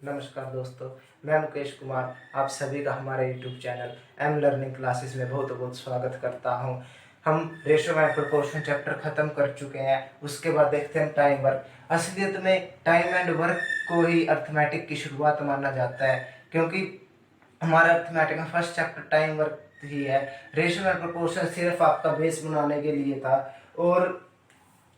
नमस्कार दोस्तों, मैं मुकेश कुमार आप सभी का हमारे YouTube channel am learning classes में बहुत बहुत स्वागत करता हूं। हम रेशो एंड प्रोपोर्शन चैप्टर खत्म कर चुके हैं। उसके बाद देखते हैं टाइम वर्क। असलियत में टाइम एंड वर्क को ही अर्थमेटिक की शुरुआत माना जाता है, क्योंकि हमारा अर्थमेटिक में फर्स्ट चैप्टर टाइम वर्क ही है। रेशो एंड प्रोपोर्शन सिर्फ आपका बेस बनाने के लिए था, और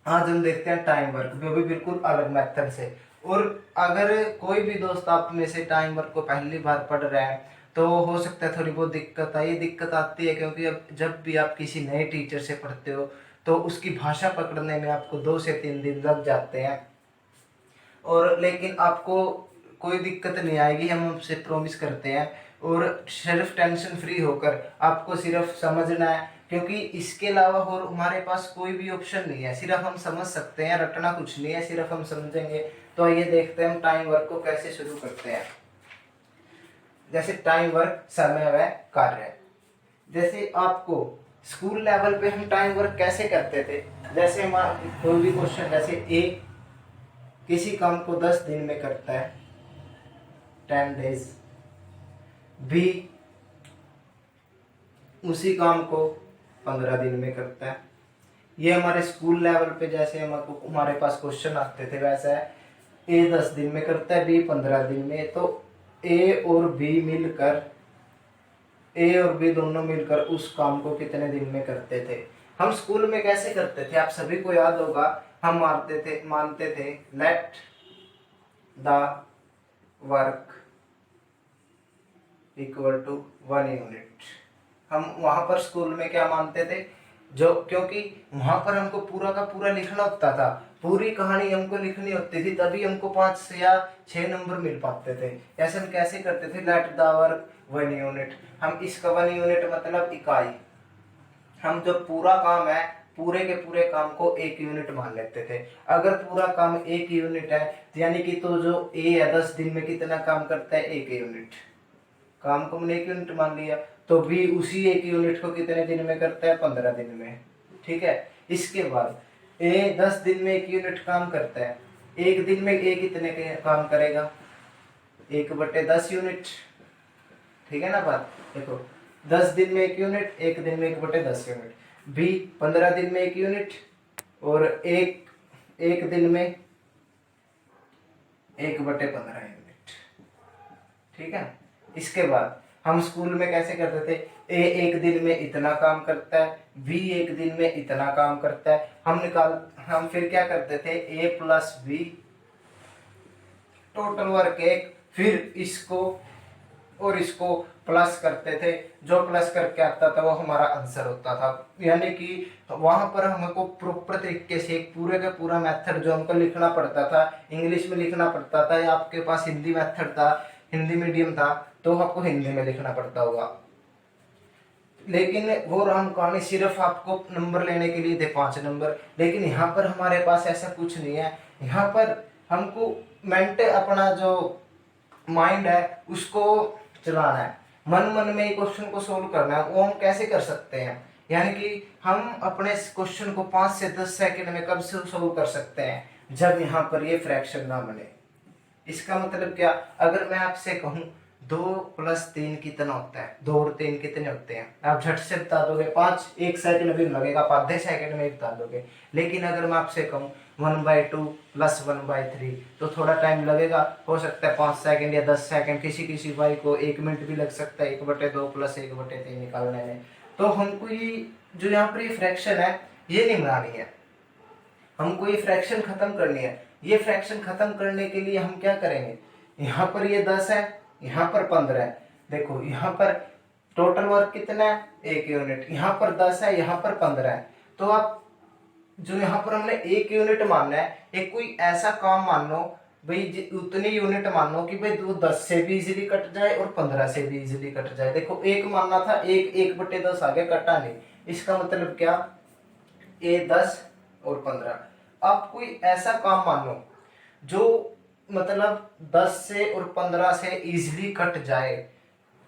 आज हम देखते हैं टाइम वर्क, वो भी बिल्कुल अलग मेथड से। और अगर कोई भी दोस्त आप में से टाइम वर्क को पहली बार पढ़ रहे हैं तो हो सकता है थोड़ी बहुत दिक्कत आए। ये दिक्कत आती है क्योंकि अब जब भी आप किसी नए टीचर से पढ़ते हो तो उसकी भाषा पकड़ने में आपको 2 से 3 दिन लग जाते हैं, और लेकिन आपको कोई दिक्कत नहीं आएगी, हम आपसे प्रॉमिस करते हैं। और सिर्फ टेंशन फ्री होकर आपको सिर्फ समझना है, क्योंकि इसके अलावा और हमारे पास कोई भी ऑप्शन नहीं है। सिर्फ हम समझ सकते हैं, रटना कुछ नहीं है, सिर्फ हम समझेंगे। तो आइए देखते हैं हम टाइम वर्क को कैसे शुरू करते हैं। जैसे टाइम वर्क समय व कार्य। जैसे आपको स्कूल लेवल पे हम टाइम वर्क कैसे करते थे, जैसे हमारा कोई भी क्वेश्चन, जैसे ए किसी काम को 10 दिन में करता है, 10 days। बी उसी काम को 15 दिन में करता है। ये हमारे स्कूल लेवल पे जैसे हमारे पास क्वेश्चन आते थे, वैसा है। ए 10 दिन में करता है, बी 15 दिन में। तो ए और बी मिलकर, ए और बी दोनों मिलकर उस काम को कितने दिन में करते थे। हम स्कूल में कैसे करते थे आप सभी को याद होगा। हम मानते थे let the work equal to 1 unit. हम वहां पर स्कूल में क्या मानते थे, जो क्योंकि वहां पर हमको पूरा का पूरा लिखना होता था, पूरी कहानी हमको लिखनी होती थी, तभी हमको 5 या 6 नंबर मिल पाते थे। ऐसे हम कैसे करते थे, लेट द वर्क 1 यूनिट। हम इसका 1 यूनिट मतलब इकाई। हम जो पूरा काम है, पूरे के पूरे काम को 1 यूनिट मान लेते थे। अगर पूरा काम 1 यूनिट है यानी कि तो जो ए है 10 दिन में कितना काम करता है, 1 यूनिट। काम को हमने 1 यूनिट मान लिया, तो बी उसी 1 यूनिट को कितने दिन में करता है, 15 दिन में। ठीक है। इसके बाद ए 10 दिन में 1 यूनिट काम करता है, 1 दिन में ए कितने काम करेगा, 1/10 यूनिट। ठीक है ना बात। देखो 10 दिन में 1 यूनिट, 1 दिन में 1/10 यूनिट। बी 15 दिन में 1 यूनिट, और एक दिन में 1/15 यूनिट। ठीक है। इसके बाद हम स्कूल में कैसे करते थे, ए 1 दिन में इतना काम करता है, बी 1 दिन में इतना काम करता है। हम फिर क्या करते थे, ए प्लस बी टोटल वर्क 1, फिर इसको और इसको प्लस करते थे। जो प्लस करके आता था वो हमारा आंसर होता था। यानी कि वहां पर हमको प्रॉपर तरीके से एक पूरे का पूरा मेथड जो हमको लिखना पड़ता था, इंग्लिश में लिखना पड़ता था, या आपके पास हिंदी मेथड था, हिंदी मीडियम था तो आपको हिंदी में लिखना पड़ता होगा। लेकिन वो राम कहानी सिर्फ आपको नंबर लेने के लिए थे 5 नंबर। लेकिन यहाँ पर हमारे पास ऐसा कुछ नहीं है। यहाँ पर हमको अपना जो माइंड है उसको चलाना है, मन मन में क्वेश्चन को सोल्व करना है। वो हम कैसे कर सकते हैं, यानी कि हम अपने क्वेश्चन को 5 से 10 सेकंड में कब से सोल्व कर सकते हैं, जब यहाँ पर ये फ्रैक्शन ना बने। इसका मतलब क्या, अगर मैं आपसे कहूं 2 + 3 कितना होता है, 2 और 3 कितने होते हैं, आप झट से बता दोगे। 1 सेकंड भी लगेगा, आप आधे सेकंड में बता दोगे। लेकिन अगर मैं आपसे कहूं 1/2 + 1/3 तो थोड़ा टाइम लगेगा, हो सकता है 5 सेकंड या 10 सेकंड, किसी भाई को 1 मिनट भी लग सकता है 1/2 + 1/3 निकालने में। तो हमको ये जो यहाँ पर ये फ्रैक्शन है ये नहीं बनानी है, हमको ये फ्रैक्शन खत्म करनी है। ये फ्रैक्शन खत्म करने के लिए हम क्या करेंगे, यहाँ पर ये 10 है, यहाँ पर 15 है। देखो यहाँ पर टोटल वर्क कितना है, 1 यूनिट। यहाँ पर 10 है, यहाँ पर 15 है। तो आप जो यहाँ पर हमने 1 यूनिट मानना है, एक कोई ऐसा काम मान लो भाई, उतनी यूनिट मान लो कि भाई 10 से भी इजीली कट जाए और 15 से भी इजीली कट जाए। देखो 1 मानना था, 1/10 आ गया, कटा नहीं। इसका मतलब क्या, ए 10 और 15। आप कोई ऐसा काम मान लो जो मतलब 10 से और 15 से इजीली कट जाए।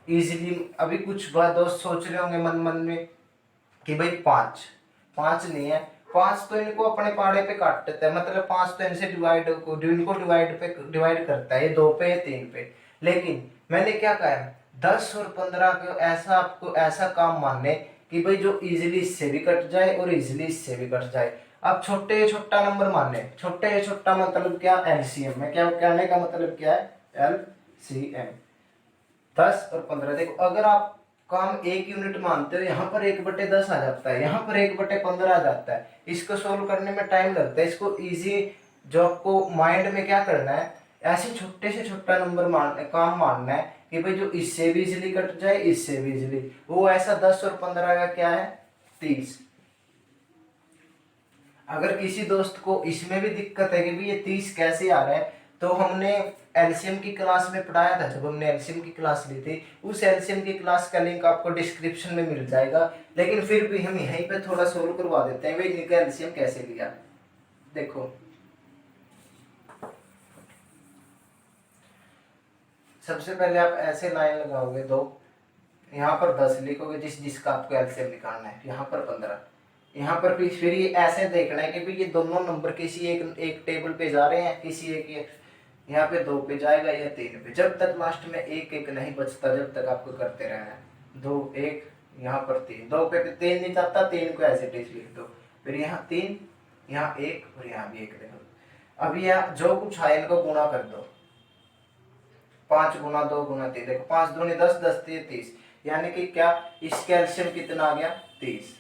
इजीली अभी कुछ बात दोस्त सोच रहे होंगे मन मन में कि भाई 5 नहीं है, पांच तो इनको अपने पाड़े पे काट देता है, मतलब पांच तो इनसे इनको डिवाइड करता है, ये दो पे, ये तीन पे। लेकिन मैंने क्या कहा है, 10 और 15 को ऐसा आपको ऐसा काम मानने कि भाई जो इजीली इससे भी कट जाए और इजीली इससे भी कट जाए। अब छोटे छोटा नंबर मानने, छोटे छोटा मतलब क्या, एलसीएम में क्या कहने का मतलब क्या है, एलसीएम 10 और 15। देखो अगर आप काम 1 यूनिट मानते हो, यहाँ पर 1/10 आ जाता है, यहाँ पर 1/15 आ जाता है। इसको सोल्व करने में टाइम लगता है। इसको इजी, जो आपको माइंड में क्या करना है, ऐसे छोटे से छोटा नंबर काम मानना है कि भाई जो इससे भी इजिली कट जाए, इससे भी इजिली, वो ऐसा 10 और 15 का क्या है, 30। अगर किसी दोस्त को इसमें भी दिक्कत है कि भाई ये 30 कैसे आ रहा है, तो हमने एलसीएम की क्लास में पढ़ाया था, जब हमने एलसीएम की क्लास ली थी, उस एलसीएम की क्लास का लिंक आपको डिस्क्रिप्शन में मिल जाएगा। लेकिन फिर भी हम यहीं पे थोड़ा सोल्व करवा देते हैं भाई इनका एलसीएम कैसे लिया। देखो सबसे पहले आप ऐसे लाइन लगाओगे दो, यहाँ पर 10 लिखोगे जिसका आपको एलसीएम निकालना है, यहाँ पर 15, यहाँ पर फिर ये ऐसे देखना है कि भाई ये दोनों नंबर किसी एक टेबल पे जा रहे हैं, किसी एक यहाँ पे 2 पे जाएगा या 3 पे, जब तक लास्ट में एक एक नहीं बचता जब तक आपको करते रहना है। 2 1, यहाँ पर 3, 2 पे 3 नहीं जाता, 3 को ऐसे टेस्ट लिख दो, फिर यहाँ 3, यहाँ 1 और यहाँ भी 1 लिख दो। अब यहाँ जो कुछ है इनको गुणा कर दो, 5 गुना 2 गुना 3, देखो 5 दूनी 10, 10 3 30, यानी कि क्या, इसका एलसीएम कितना आ गया, 30।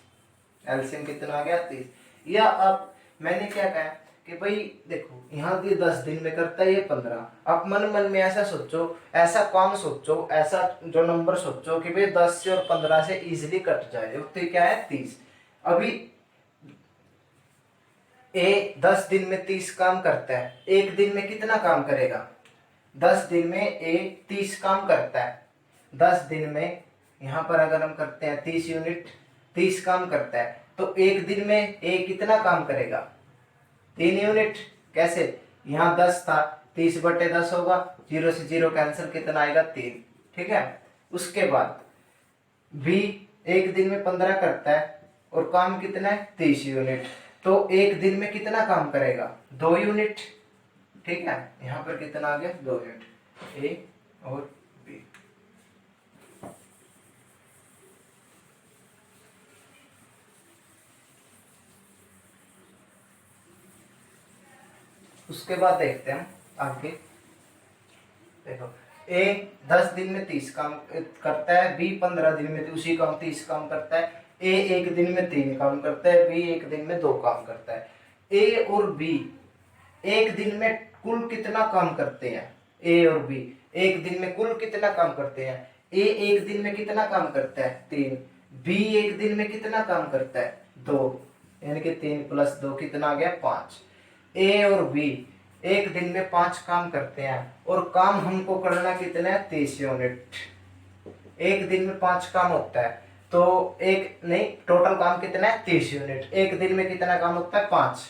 एलसीएम कितना आ गया, 30। या अब मैंने क्या कहा कि भाई देखो यहाँ ये 10 दिन में करता है, ये 15। अब मन मन में ऐसा सोचो, ऐसा काम सोचो, ऐसा जो नंबर सोचो कि भाई 10 से और 15 से इजिली कट जाए, तो क्या है, 30। अभी ए 10 दिन में 30 काम करता है, एक दिन में कितना काम करेगा, 10 दिन में ए 30 काम करता है। 10 दिन में यहाँ पर अगर हम करते हैं 30 यूनिट, 30 काम करता है, तो एक दिन में ए कितना काम करेगा, 3 यूनिट। कैसे, यहाँ 10 था, 30/10 होगा, 0 से 0 कैंसिल, कितना आएगा, 3। ठीक है। उसके बाद बी एक दिन में 15 करता है और काम कितना है, 30 यूनिट, तो एक दिन में कितना काम करेगा, 2 यूनिट। ठीक है, यहाँ पर कितना आ गया, 2 यूनिट, ए और बी। उसके बाद देखते हैं आगे। देखो ए 10 दिन में 30 काम करता है, बी 15 दिन में उसी काम 30 काम करता है, ए एक दिन में 3 काम करता है, बी एक दिन में 2 काम करता है। ए और बी एक दिन में कुल कितना काम करते हैं, ए और बी एक दिन में कुल कितना काम करते हैं, ए एक दिन में कितना काम करता है, 3, बी एक दिन में कितना काम करता है, 2, यानी कि 3 + 2 कितना आ गया, 5। ए और बी एक दिन में 5 काम करते हैं और काम हमको करना कितना है, 30 यूनिट। एक दिन में 5 काम होता है, तो एक नहीं, टोटल काम कितना है, 30 यूनिट। एक दिन में कितना काम होता है, 5,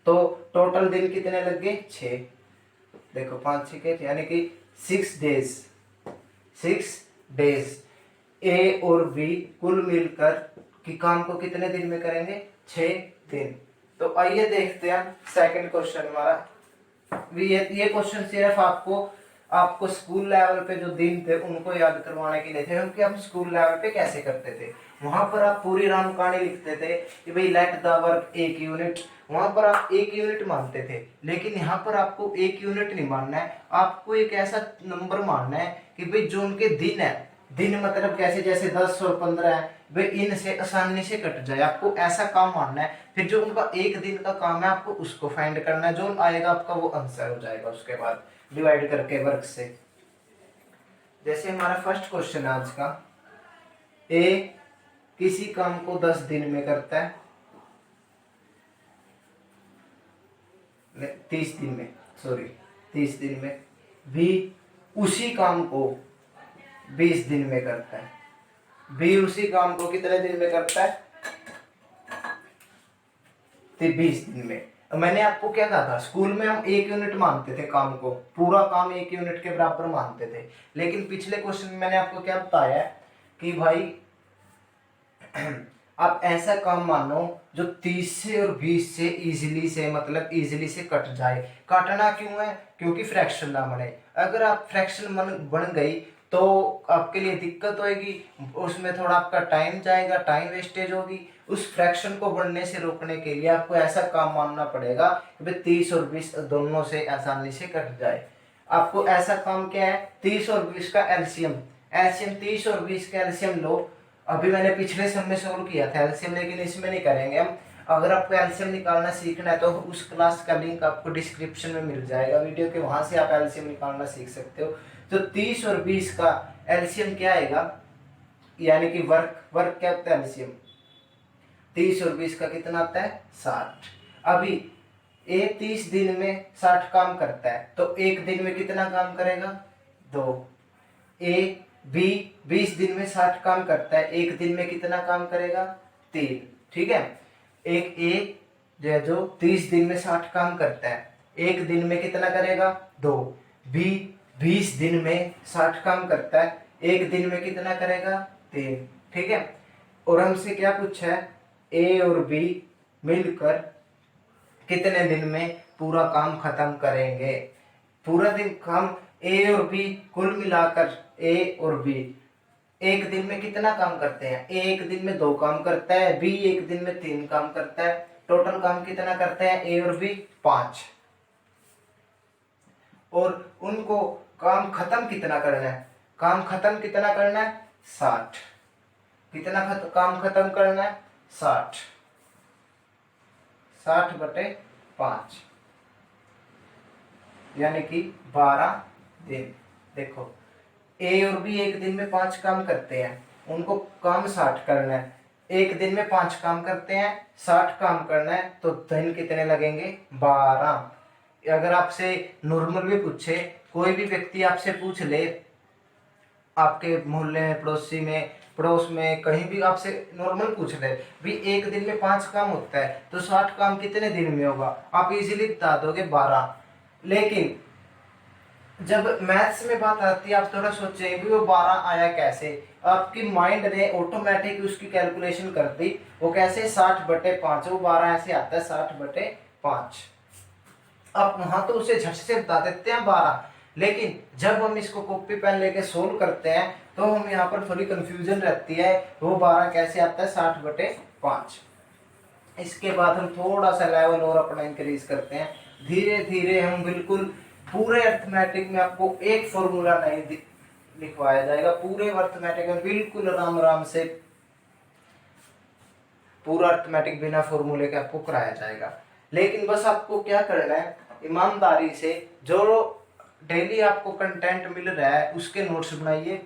तो टोटल दिन कितने लग गए, 6। देखो 5 6 यानी कि 6 डेज, 6 डेज ए और बी कुल मिलकर कि काम को कितने दिन में करेंगे, 6 दिन। तो आइए देखते हैं सेकंड क्वेश्चन हमारा। ये क्वेश्चन सिर्फ आपको स्कूल लेवल पे जो दिन थे उनको याद करवाने के लिए थे, क्योंकि हम स्कूल लेवल पे कैसे करते थे, वहां पर आप पूरी राम कहानी लिखते थे कि भाई लेट द वर्क 1 यूनिट, वहां पर आप 1 यूनिट मानते थे। लेकिन यहाँ पर आपको 1 यूनिट नहीं मानना है, आपको एक ऐसा नंबर मानना है कि भाई जो उनके दिन है, दिन मतलब कैसे, जैसे 10 और 15 है, वे इनसे आसानी से कट जाए, आपको ऐसा काम मानना है। फिर जो उनका एक दिन का काम है आपको उसको फाइंड करना है, जो आएगा आपका वो आंसर हो जाएगा उसके बाद डिवाइड करके वर्क से। जैसे हमारा फर्स्ट क्वेश्चन है आज का, ए किसी काम को 10 दिन में करता है, 30 दिन में, सॉरी 30 दिन में, बी उसी काम को 20 दिन में करता है, बी उसी काम को कितने दिन में करता है, 20 दिन में। मैंने आपको क्या कहा था, स्कूल में हम 1 यूनिट मानते थे काम को, पूरा काम 1 यूनिट के बराबर मानते थे। लेकिन पिछले क्वेश्चन में मैंने आपको क्या बताया कि भाई आप ऐसा काम मानो जो 30 से और 20 से इजीली से मतलब इजीली से कट जाए। काटना क्यों है? क्योंकि फ्रैक्शन ना बने। अगर आप फ्रैक्शन बन गई तो आपके लिए दिक्कत होगी, उसमें थोड़ा आपका टाइम जाएगा, टाइम वेस्टेज होगी। उस फ्रैक्शन को बढ़ने से रोकने के लिए आपको ऐसा काम मानना पड़ेगा कि भाई 30 और 20 दोनों से आसानी से कट जाए। आपको ऐसा काम क्या है, 30 और 20 का एलसीएम, एलसीएम 30 और 20 का एलसीएम लो। अभी मैंने पिछले समय सोल्व किया था एलसीएम, लेकिन इसमें नहीं करेंगे हम। अगर आपको एलसीएम निकालना सीखना है तो उस क्लास का लिंक आपको डिस्क्रिप्शन में मिल जाएगा वीडियो के, वहां से आप एलसीएम निकालना सीख सकते हो। तो 30 और 20 का एलसीएम क्या आएगा, यानी कि वर्क क्या होता है एलसीएम, 30 और 20 का कितना आता है 60। अभी ए 30 दिन में 60 काम करता है तो एक दिन में कितना काम करेगा 2। ए बी 20 दिन में 60 काम करता है, एक दिन में कितना काम करेगा 3। ठीक है, एक ए जो 30 दिन में 60 काम करता है, एक दिन में कितना करेगा 2। बी 20 दिन में 60 काम करता है, एक दिन में कितना करेगा 3। ठीक है, और हमसे क्या पूछा है, ए और बी मिलकर कितने दिन में पूरा काम खत्म करेंगे। पूरा दिन काम ए और बी कुल मिलाकर ए और बी एक दिन में कितना काम करते हैं, ए एक दिन में 2 काम करता है, बी एक दिन में 3 काम करता है। टोटल काम कितना करते हैं ए और बी 5। और उनको काम खत्म कितना करना है, काम खत्म कितना करना है 60। कितना काम खत्म करना है 60, 60/5 यानी कि 12 दिन। देखो ए और बी एक दिन में 5 काम करते हैं, उनको काम 60 करना है, एक दिन में 5 काम करते हैं, 60 काम करना है, तो दिन कितने लगेंगे 12। अगर आपसे नॉर्मल भी पूछे, कोई भी व्यक्ति आपसे पूछ ले, आपके मोहल्ले में, पड़ोसी में, पड़ोस में, कहीं भी आपसे नॉर्मल पूछ ले भी एक दिन में 5 काम होता है तो 60 काम कितने दिन में होगा, आप इजीली बता दोगे 12। लेकिन जब मैथ्स में बात आती है आप थोड़ा सोचेंगे भी वो 12 आया कैसे, आपकी माइंड ने ऑटोमेटिक उसकी कैलकुलेशन कर दी। वो कैसे 60/5, वो 12 ऐसे आता है 60/5। आप वहां तो उसे झट से बता देते हैं 12, लेकिन जब हम इसको कॉपी पेन लेके सोल्व करते हैं तो हम यहाँ पर थोड़ी कंफ्यूजन रहती है, वो 12 कैसे आता है 60/5। इसके बाद हम थोड़ा सा लेवल और अपना इंक्रीज करते हैं, धीरे धीरे हम बिल्कुल पूरे अर्थमेटिक में आपको एक फॉर्मूला नहीं लिखवाया जाएगा, पूरे अर्थमेटिक में बिल्कुल आराम आराम से पूरा अर्थमेटिक बिना फॉर्मूले के आपको कराया जाएगा। लेकिन बस आपको क्या करना है, ईमानदारी से जो डेली आपको कंटेंट मिल रहा है उसके नोट्स बनाइए,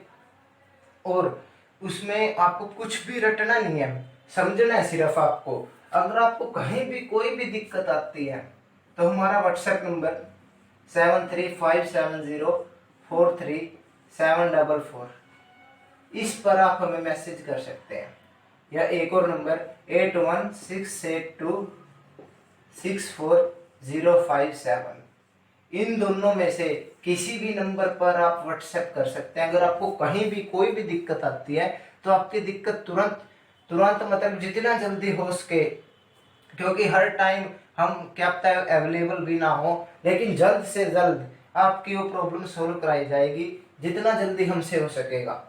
और उसमें आपको कुछ भी रटना नहीं है, समझना है सिर्फ आपको। अगर आपको कहीं भी कोई भी दिक्कत आती है तो हमारा व्हाट्सएप नंबर 7357043744, इस पर आप हमें मैसेज कर सकते हैं, या एक और नंबर 8168264057। इन दोनों में से किसी भी नंबर पर आप व्हाट्सएप कर सकते हैं। अगर आपको कहीं भी कोई भी दिक्कत आती है तो आपकी दिक्कत तुरंत मतलब जितना जल्दी हो सके, क्योंकि हर टाइम हम क्या पता है अवेलेबल भी ना हो, लेकिन जल्द से जल्द आपकी वो प्रॉब्लम सोल्व कराई जाएगी जितना जल्दी हमसे हो सकेगा।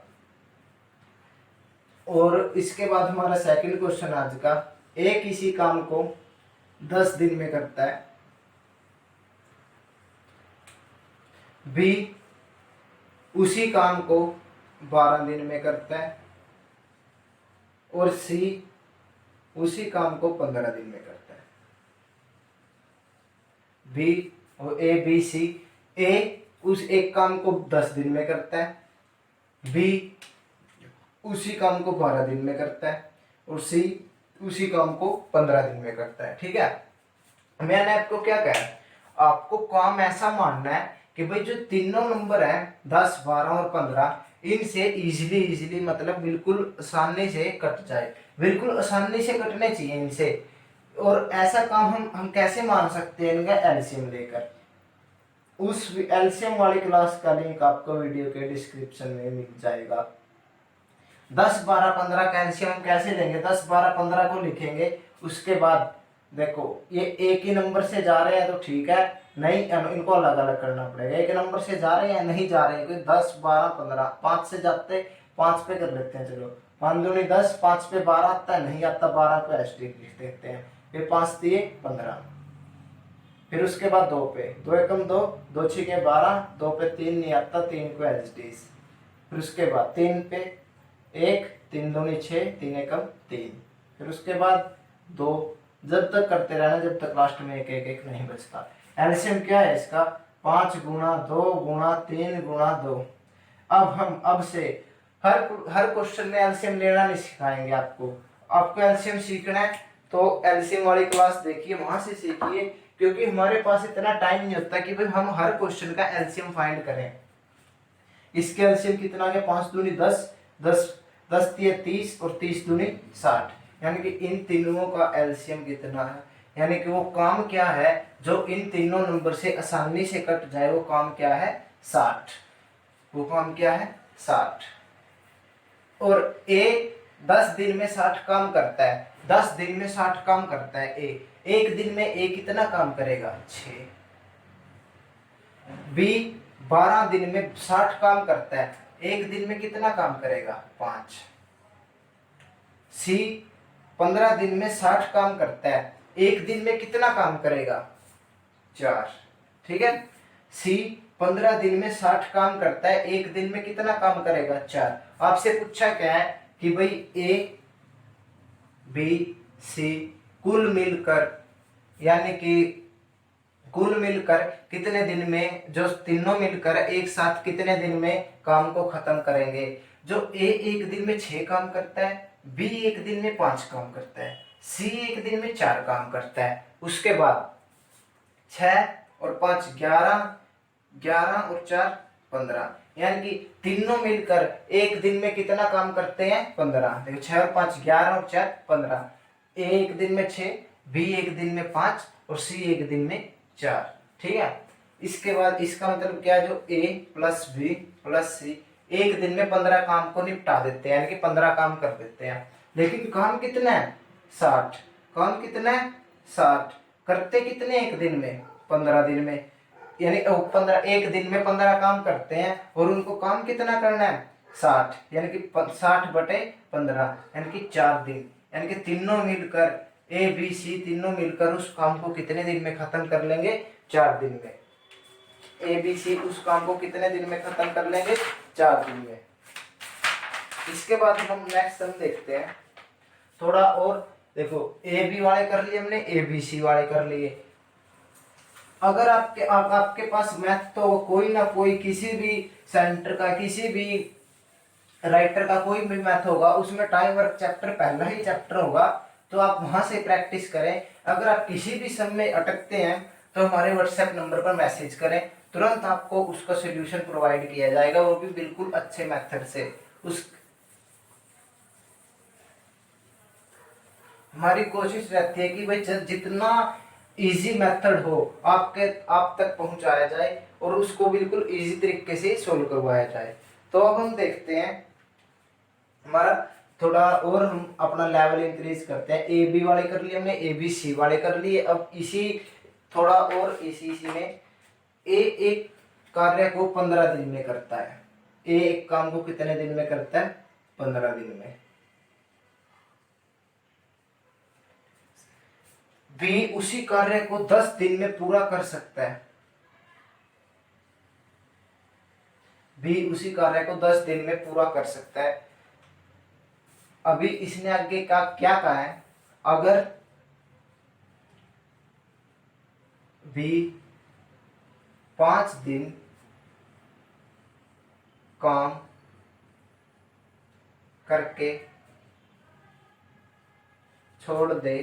और इसके बाद हमारा सेकंड क्वेश्चन आज का, ए किसी काम को 10 दिन में करता है, बी उसी काम को 12 दिन में करता है, और सी उसी काम को 15 दिन में करता है। बी और ए बी सी, ए उस एक काम को 10 दिन में करता है, बी उसी काम को 12 दिन में करता है, और सी उसी काम को 15 दिन में करता है। ठीक है, मैंने आपको क्या कहा, आपको काम ऐसा मानना है कि भाई जो तीनों नंबर हैं 10, 12 और 15, इनसे इजीली मतलब बिल्कुल आसानी से कट जाए, बिल्कुल आसानी से कटने चाहिए इनसे। और ऐसा काम हम कैसे मान सकते हैं, इनका एलसीएम लेकर। उस एलसीएम वाली क्लास का लिंक आपको वीडियो के डिस्क्रिप्शन में मिल जाएगा। 10, 12, 15 का एलसीएम हम कैसे लेंगे, 10, 12, 15 को लिखेंगे, उसके बाद देखो ये एक ही नंबर से जा रहे हैं तो ठीक है, नहीं इनको अलग अलग करना पड़ेगा। एक नंबर से जा रहे हैं नहीं जा रहे हैं, कोई 10 12 15 5 से जाते, 5 पे कर लेते हैं, चलो 5 दूनी 10, 5 पे 12 आता है, नहीं आता 12 पे एस्ट्रिक लिख देते हैं, फिर 5 दिए 15, फिर उसके बाद 2 पे 2 एकम 2, 2 छीके 12, 2 पे 3 नहीं आता, 3 को एज इट इज, फिर उसके बाद 3 पे 1, 3 दूनी 6, 3 एकम 3, फिर उसके बाद 2, जब तक करते रहना जब तक लास्ट में एक एक एक नहीं बचता। एलसीएम क्या है इसका, 5 गुणा 2 गुणा 3 गुणा 2। अब हम अब से हर क्वेश्चन में एलसीएम लेना नहीं सिखाएंगे आपको, आपको एलसीएम सीखना है तो एलसीएम वाली क्लास देखिए, वहां से सीखिए, क्योंकि हमारे पास इतना टाइम नहीं होता कि भाई हम हर क्वेश्चन का एलसीएम फाइंड करें। इसके एलसीएम कितना है, 5 दूनी 10, 10 10 दिए 30 और 30 दूनी 60, यानी कि इन तीनों का एलसीएम कितना है, यानी कि वो काम क्या है जो इन तीनों नंबर से आसानी से कट जाए, वो काम क्या है 60, वो काम क्या है 60। और ए 10 दिन में 60 काम करता है, 10 दिन में 60 काम करता है ए, एक दिन में ए कितना काम करेगा 6। बी 12 दिन में 60 काम करता है, एक दिन में कितना काम करेगा 5। सी 15 दिन में 60 काम करता है, एक दिन में कितना काम करेगा 4, ठीक है। सी 15 दिन में 60 काम करता है, एक दिन में कितना काम करेगा 4। आपसे पूछा क्या है कि भाई ए बी सी कुल मिलकर, यानी कि कुल मिलकर कितने दिन में, जो तीनों मिलकर एक साथ कितने दिन में काम को खत्म करेंगे। जो ए एक दिन में 6 काम करता है, बी एक दिन में 5 काम करता है, सी एक दिन में 4 काम करता है। उसके बाद 6 और 5 11, 11 और 4 15, यानी कि तीनों मिलकर एक दिन में कितना काम करते हैं 15। देखो 6 और 5 11 और 4 15, ए एक दिन में 6, बी एक दिन में 5 और सी एक दिन में 4, ठीक है। इसके बाद इसका मतलब क्या है, जो ए प्लस बी प्लस सी एक दिन में 15 काम को निपटा देते हैं, यानी कि 15 काम कर देते हैं, लेकिन काम कितना है 60, काम कितना है 60, करते कितने एक दिन में 15 दिन में, यानी 15 एक दिन में 15 काम करते हैं और उनको काम कितना करना है 60, यानी कि 60 बटे 15, यानी कि 4 दिन, यानी कि तीनों मिलकर ए बी सी तीनों मिलकर उस काम को कितने दिन में खत्म कर लेंगे 4 दिन में। ए बी सी उस काम को कितने दिन में खत्म कर लेंगे 4 दिन में। इसके बाद हम नेक्स्ट सम देखते हैं थोड़ा और। देखो ए बी वाले कर लिए हमने, ए बी सी वाले कर लिए। अगर आपके पास मैथ तो कोई ना कोई किसी भी सेंटर का, किसी भी राइटर का कोई भी मैथ होगा, उसमें टाइम वर्क चैप्टर पहला ही चैप्टर होगा, तो आप वहां से प्रैक्टिस करें। अगर आप किसी भी सम में अटकते हैं तो हमारे व्हाट्सएप नंबर पर मैसेज करें, तुरंत आपको उसका सोल्यूशन प्रोवाइड किया जाएगा, वो भी बिल्कुल अच्छे मेथड से। उस हमारी कोशिश रहती है कि भाई जितना इजी मेथड हो आप तक पहुंचाया जाए और उसको बिल्कुल इजी तरीके से सोल्व करवाया जाए। तो अब हम देखते हैं हमारा थोड़ा और, हम अपना लेवल इंक्रीज करते हैं। ए बी वाले कर लिए हमने, ए बी सी वाले कर लिए। अब इसी थोड़ा और इसी में ए एक कार्य को 15 दिन में करता है, ए एक काम को कितने दिन में करता है 15 दिन में। बी उसी कार्य को 10 दिन में पूरा कर सकता है, बी उसी कार्य को 10 दिन में पूरा कर सकता है। अभी इसने आगे का क्या कहा है, अगर बी 5 दिन काम करके छोड़ दे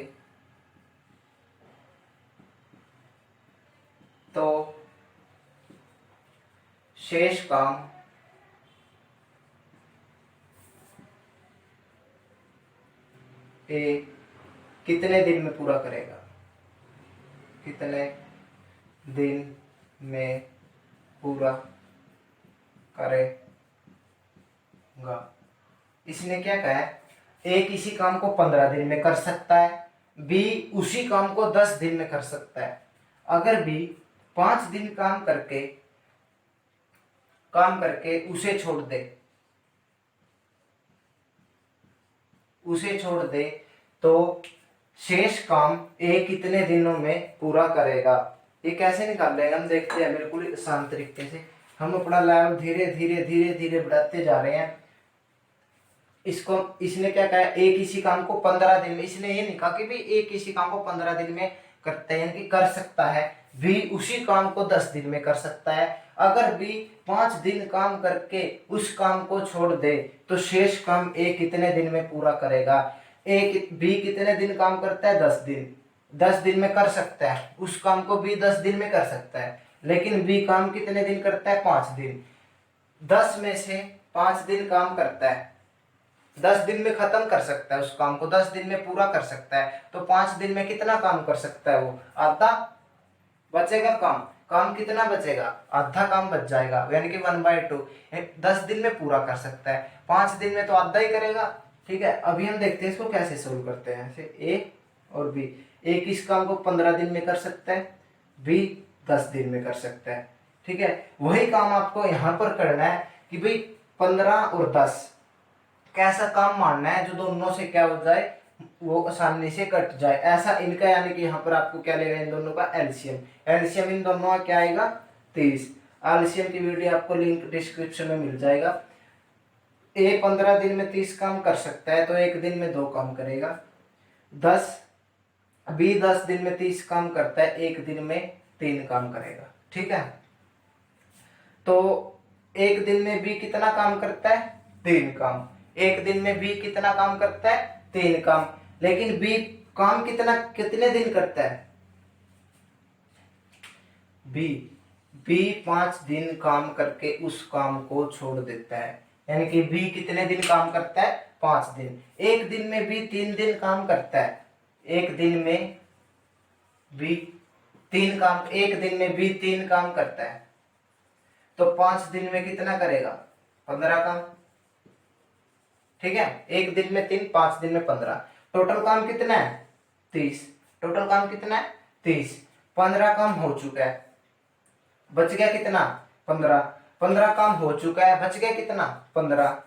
तो शेष काम ए कितने दिन में पूरा करेगा, कितने दिन में पूरा करेगा। इसने क्या कहा है, ए किसी काम को 15 दिन में कर सकता है बी उसी काम को 10 दिन में कर सकता है। अगर बी 5 दिन काम करके उसे छोड़ दे तो शेष काम ए कितने दिनों में पूरा करेगा। ये कैसे निकालेगा हम देखते हैं बिल्कुल आसान तरीके से। हम अपना लेवल धीरे धीरे बढ़ाते जा रहे हैं। इसको इसने क्या कहा, एक इसी काम को 15 दिन में, इसने ये नहीं कहा कि भाई एक इसी काम को 15 दिन में करते हैं, कि कर सकता है। बी उसी काम को 10 दिन में कर सकता है। अगर बी 5 दिन काम करके उस काम को छोड़ दे तो शेष काम ए कितने दिन में पूरा करेगा। बी कितने दिन काम करता है, 10 दिन। 10 दिन में कर सकता है उस काम को, बी 10 दिन में कर सकता है। लेकिन बी काम कितने दिन करता है, 5 दिन। 10 में से 5 दिन काम करता है, 10 दिन में खत्म कर सकता है उस काम को, 10 दिन में पूरा कर सकता है। तो 5 दिन में कितना काम कर सकता है वो, आधा बचेगा काम कितना बचेगा, आधा काम बच जाएगा, यानी कि 1/2। 10 दिन में पूरा कर सकता है, 5 दिन में तो आधा ही करेगा। ठीक है, अभी हम देखते हैं इसको कैसे सोल्व करते हैं। ऐसे ए और बी, ए किस काम को 15 दिन में कर सकता है, बी 10 दिन में कर सकता है। ठीक है, वही काम आपको यहाँ पर करना है कि भाई 15 और 10 कैसा काम मानना है जो दोनों से क्या हो जाए, वो आसानी से कट जाए ऐसा इनका, यानी कि यहाँ पर आपको क्या लेगा, इन दोनों का एलसीएम। एलसीएम इन दोनों का क्या आएगा, 30। एलसीएम की वीडियो आपको लिंक डिस्क्रिप्शन में मिल जाएगा। ए 15 दिन में 30 काम कर सकता है तो एक दिन में 2 काम करेगा। बी 10 दिन में 30 काम करता है, एक दिन में 3 काम करेगा। ठीक है, तो एक दिन में बी कितना काम करता है, 3 काम। एक दिन में बी कितना काम करता है, 3 काम। लेकिन बी काम कितने दिन करता है, बी 5 दिन काम करके उस काम को छोड़ देता है। यानी कि बी कितने दिन काम करता है, 5 दिन। एक दिन में बी 3 दिन काम करता है, एक दिन में बी 3 काम, एक दिन में बी 3 काम करता है तो 5 दिन में कितना करेगा, 15 काम। ठीक है, एक दिन में 3, 5 दिन में 15। टोटल काम कितना है, 30। टोटल काम कितना है, 30। 15 काम हो चुका है, बच गया कितना, 15। 15 काम हो चुका है, बच गया कितना, 15।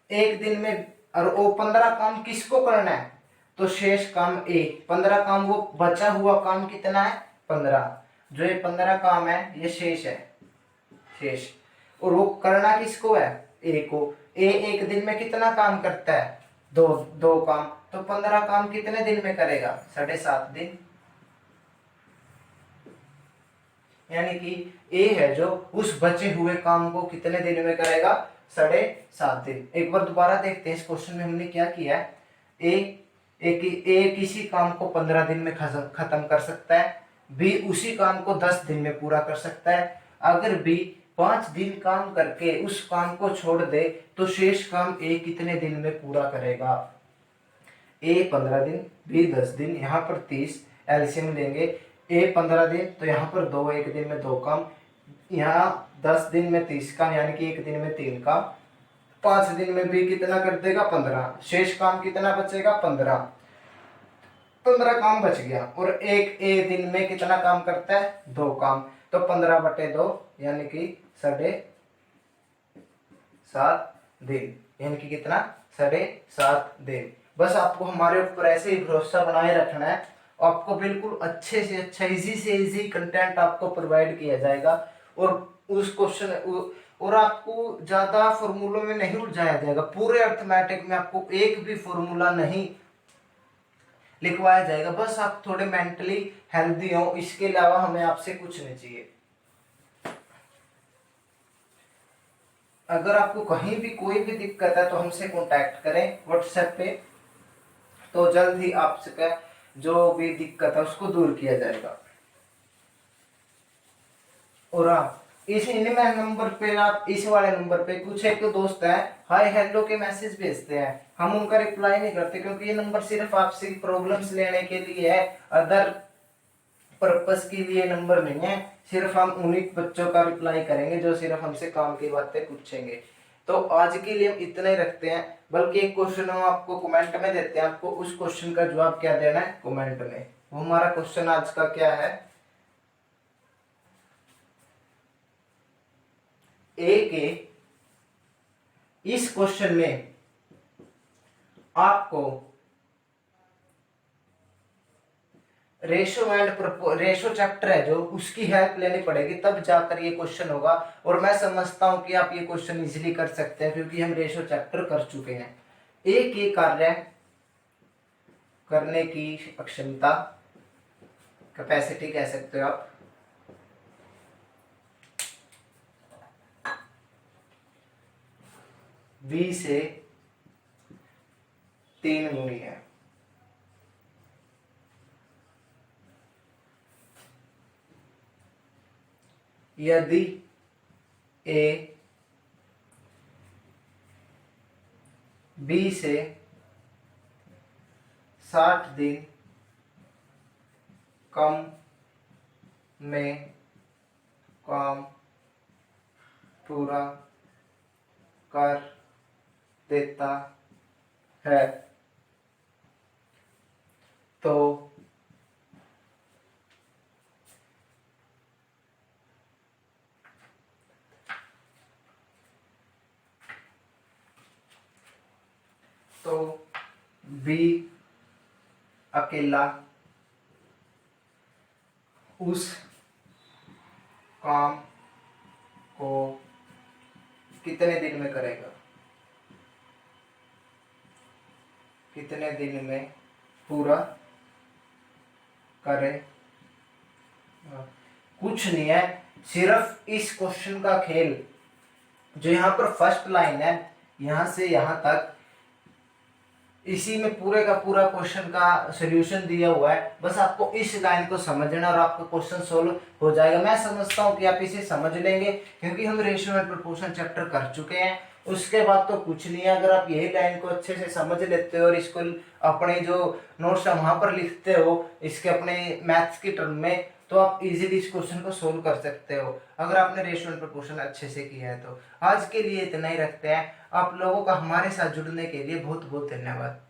एक दिन में, और वो 15 काम किसको करना है, तो शेष काम ए। 15 काम, वो बचा हुआ काम कितना है, 15। जो ये 15 काम है ये शेष है, शेष। और वो करना किसको है, ए को। ए एक दिन में कितना काम करता है, दो काम। तो 15 काम कितने दिन में करेगा, 7.5 दिन। यानी कि ए है जो उस बचे हुए काम को कितने दिन में करेगा, 7.5 दिन। एक बार दोबारा देखते हैं इस क्वेश्चन में हमने क्या किया है। ए किसी काम को 15 दिन में खत्म कर सकता है, बी उसी काम को 10 दिन में पूरा कर सकता है। अगर बी 5 दिन काम करके उस काम को छोड़ दे तो शेष काम ए कितने दिन में पूरा करेगा। ए 15 दिन, बी 10 दिन, यहाँ पर 30। एलसीएम लेंगे, ए 15 दिन तो यहाँ पर 2, एक दिन में 2 काम। यहाँ 10 दिन में 30 काम, यानी कि एक दिन में 3 काम। 5 दिन में बी कितना कर देगा, 15। शेष काम कितना बचेगा, 15। 15 काम बच गया। और एक ए दिन में कितना काम करता है, 2 काम। तो 15/2 यानी कि 7.5 दिन, यानी कि कितना, 7.5 दिन। बस आपको हमारे ऊपर ऐसे ही भरोसा बनाए रखना है, आपको बिल्कुल अच्छे से अच्छा, इजी से इजी कंटेंट आपको प्रोवाइड किया जाएगा। और उस क्वेश्चन और आपको ज्यादा फॉर्मूलों में नहीं उलझाया जाएगा। पूरे अर्थमेटिक में आपको एक भी फॉर्मूला नहीं लिखवाया जाएगा। बस आप थोड़े मेंटली हेल्दी हो, इसके अलावा हमें आपसे कुछ नहीं चाहिए। अगर आपको कहीं भी कोई भी दिक्कत है तो हमसे कांटेक्ट करें व्हाट्सएप पे, तो जल्द ही आपसे जो भी दिक्कत है उसको दूर किया जाएगा। और आप इस नंबर पे, आप इस वाले नंबर पे कुछ एक दोस्त है हाय हेलो के मैसेज भेजते हैं, हम उनका रिप्लाई नहीं करते क्योंकि ये नंबर सिर्फ आपसे प्रॉब्लम्स लेने के लिए है, अदर पर्पस के लिए नंबर नहीं है। सिर्फ हम उन्हीं बच्चों का रिप्लाई करेंगे जो सिर्फ हमसे काम की बातें पूछेंगे। तो आज के लिए हम इतना ही रखते हैं, बल्कि एक क्वेश्चन हम आपको कमेंट में देते हैं, आपको उस क्वेश्चन का जवाब क्या देना है कमेंट में। वो हमारा क्वेश्चन आज का क्या है, ए के इस क्वेश्चन में आपको रेशो चैप्टर है जो, उसकी हेल्प लेनी पड़ेगी, तब जाकर ये क्वेश्चन होगा। और मैं समझता हूं कि आप ये क्वेश्चन इजीली कर सकते हैं, क्योंकि हम रेशो चैप्टर कर चुके हैं। एक ही कार्य करने की क्षमता, कैपेसिटी कह सकते हो आप, v से 3 गुनी है। यदि ए बी से 60 दिन कम में काम पूरा कर देता है, तो बी अकेला उस काम को कितने दिन में करेगा, कितने दिन में पूरा करे। कुछ नहीं है, सिर्फ इस क्वेश्चन का खेल, जो यहाँ पर फर्स्ट लाइन है यहां से यहां तक, इसी में पूरे का पूरा क्वेश्चन का सॉल्यूशन दिया हुआ है। बस आपको इस लाइन को समझना और आपका क्वेश्चन सोल्व हो जाएगा। मैं समझता हूँ कि आप इसे समझ लेंगे, क्योंकि हम रेशियो एंड प्रोपोर्शन चैप्टर कर चुके हैं। उसके बाद तो कुछ नहीं है। अगर आप यही लाइन को अच्छे से समझ लेते हो और इसको अपने जो नोट्स है वहां पर लिखते हो इसके अपने मैथ्स की टर्म में, तो आप इजीली इस क्वेश्चन को सोल्व कर सकते हो, अगर आपने रेशियो एंड प्रोपोर्शन अच्छे से किया है तो। आज के लिए इतना ही रखते हैं। आप लोगों का हमारे साथ जुड़ने के लिए बहुत बहुत धन्यवाद।